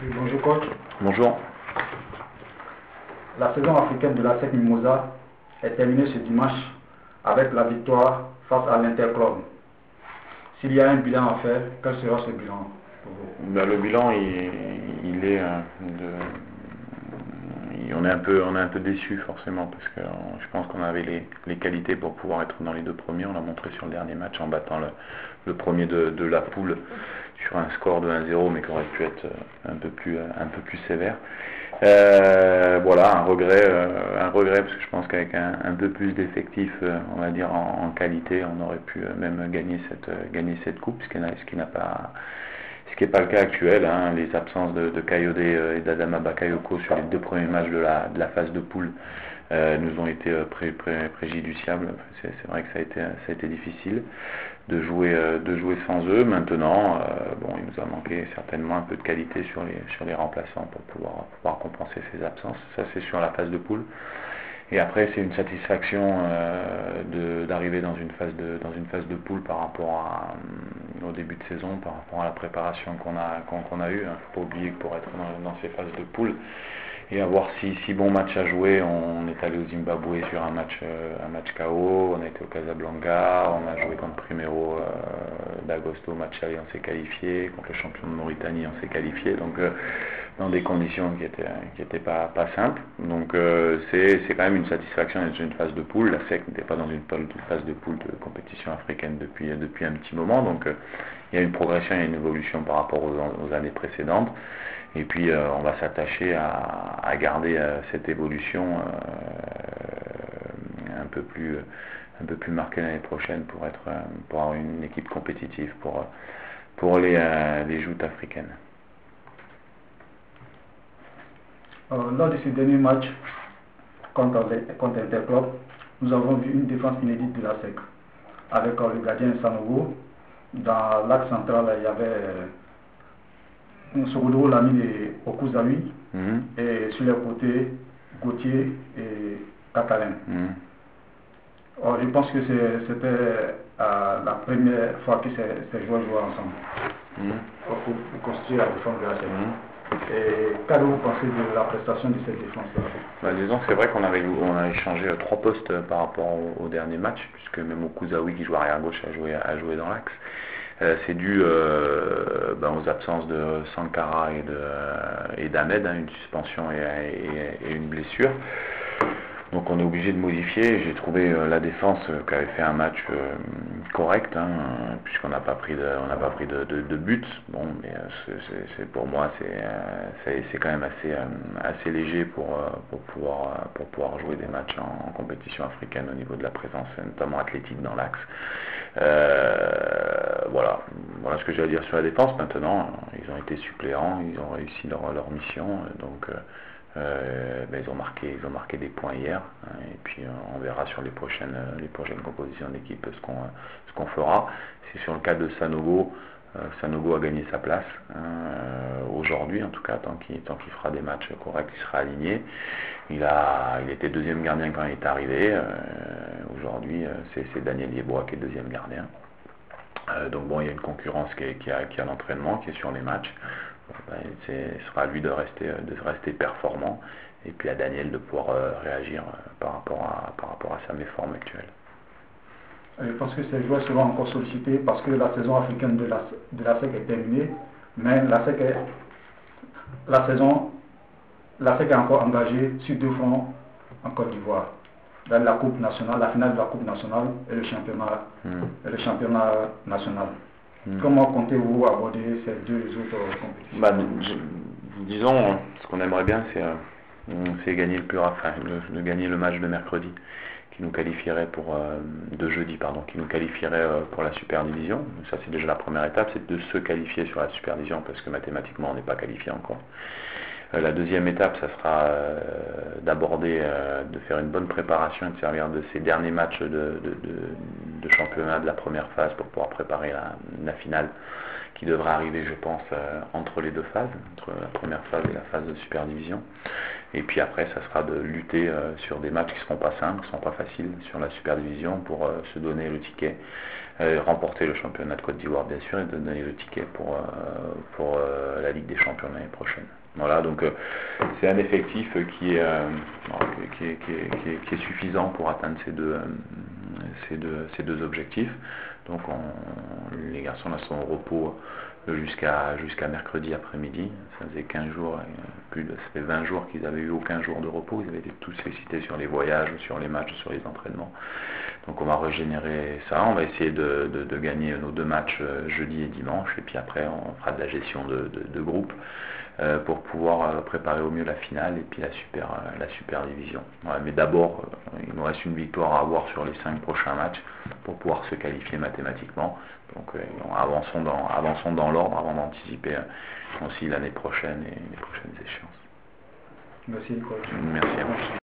Oui, bonjour coach. Bonjour. La saison africaine de la SEC Mimosa est terminée ce dimanche avec la victoire face à l'Interclub. S'il y a un bilan à faire, quel sera ce bilan pour vous? Le bilan, il est on est un peu déçu forcément parce que je pense qu'on avait les qualités pour pouvoir être dans les deux premiers. On l'a montré sur le dernier match en battant le premier de la poule sur un score de 1-0, mais qui aurait pu être un peu plus sévère. Voilà, un regret parce que je pense qu'avec un peu plus d'effectifs, on va dire en qualité, on aurait pu même gagner cette coupe, ce qui n'est pas le cas actuel, hein. Les absences de Kayode et d'Adama Bakayoko sur les deux premiers matchs de la phase de poule nous ont été préjudiciables. C'est vrai que ça a été difficile de jouer sans eux. Maintenant, il nous a manqué certainement un peu de qualité sur les remplaçants pour pouvoir compenser ces absences. Ça, c'est sur la phase de poule. Et après, c'est une satisfaction d'arriver dans une phase de poule par rapport au début de saison, par rapport à la préparation qu'on a eue. Il ne faut pas oublier que pour être dans ces phases de poule et avoir six bons matchs à jouer, on est allé au Zimbabwe sur un match KO, on a été au Casablanca, on a joué contre Primero d'Agosto, match aller, on s'est qualifié, contre le champion de Mauritanie, on s'est qualifié. Donc dans des conditions qui étaient pas simples. Donc c'est quand même une satisfaction d'être dans une phase de poule. La SEC n'était pas dans une phase de poule de compétition africaine depuis un petit moment. Donc il y a une progression, il y a une évolution par rapport aux années précédentes. Et puis on va s'attacher à garder cette évolution un peu plus marquée l'année prochaine pour avoir une équipe compétitive pour les joutes africaines. Lors de ce dernier match contre Interclub, nous avons vu une défense inédite de la SEC avec le gardien Sanogo. Dans l'axe central, il y avait Sogodo, l'ami de Okuzawi, et sur les côtés, Gauthier et Katalin. Je pense que c'était la première fois que ces joueurs jouaient ensemble pour construire la défense de la SEC. Et qu'avez-vous pensé de la prestation de cette défense-là? Disons que c'est vrai qu'on a échangé 3 postes par rapport au dernier match, puisque même Okuzawi qui joue arrière gauche a joué dans l'axe. C'est dû aux absences de Sankara et d'Ahmed, une suspension et une blessure. Donc on est obligé de modifier. J'ai trouvé la défense qui avait fait un match correct, puisqu'on n'a pas pris de but. Bon, mais pour moi c'est quand même assez léger pour pouvoir jouer des matchs en compétition africaine au niveau de la présence, notamment athlétique dans l'axe. Voilà ce que j'ai à dire sur la défense. Maintenant, ils ont été suppléants, ils ont réussi leur mission, donc ils ont marqué des points hier, et puis on verra sur les prochaines compositions d'équipe ce qu'on fera. C'est sur le cas de Sanogo. Sanogo a gagné sa place aujourd'hui, en tout cas, tant qu'il fera des matchs corrects, il sera aligné. Il était deuxième gardien quand il est arrivé. Aujourd'hui, c'est Daniel Yeboah qui est deuxième gardien. Donc il y a une concurrence qui a l'entraînement, qui est sur les matchs. Ce sera à lui de rester performant, et puis à Daniel de pouvoir réagir par rapport à sa méforme actuelle. Je pense que ces joueurs seront encore sollicités parce que la saison africaine de la SEC est terminée, mais la SEC est encore engagée sur 2 fronts en Côte d'Ivoire, dans la Coupe nationale, la finale de la Coupe nationale et le championnat national. Comment comptez-vous aborder ces 2 autres compétitions? Disons, ce qu'on aimerait bien, c'est gagner gagner le match de mercredi, qui nous qualifierait de jeudi, qui nous qualifierait pour la Super Division. Ça, c'est déjà la première étape, c'est de se qualifier sur la Super Division, parce que mathématiquement, on n'est pas qualifié encore. La deuxième étape, ça sera d'aborder, de faire une bonne préparation et de servir de ces derniers matchs de championnat de la première phase pour pouvoir préparer la finale qui devrait arriver, je pense, entre les deux phases, entre la première phase et la phase de Super Division. Et puis après, ça sera de lutter sur des matchs qui ne seront pas simples, qui ne seront pas faciles sur la Super Division pour se donner le ticket, remporter le championnat de Côte d'Ivoire bien sûr et donner le ticket pour la Ligue des Champions l'année prochaine. Voilà, donc c'est un effectif qui est suffisant pour atteindre ces deux objectifs. Donc les garçons là sont au repos jusqu'à mercredi après-midi. Ça faisait 15 jours, ça fait 20 jours qu'ils avaient eu aucun jour de repos. Ils avaient été tous sollicités sur les voyages, sur les matchs, sur les entraînements. Donc on va régénérer ça, on va essayer de gagner nos 2 matchs jeudi et dimanche, et puis après on fera de la gestion de groupe pour pouvoir préparer au mieux la finale et puis la super division. Ouais, mais d'abord, il nous reste une victoire à avoir sur les 5 prochains matchs pour pouvoir se qualifier mathématiquement. Donc avançons dans l'ordre avant d'anticiper aussi l'année prochaine et les prochaines échéances. Merci, coach. Merci à vous.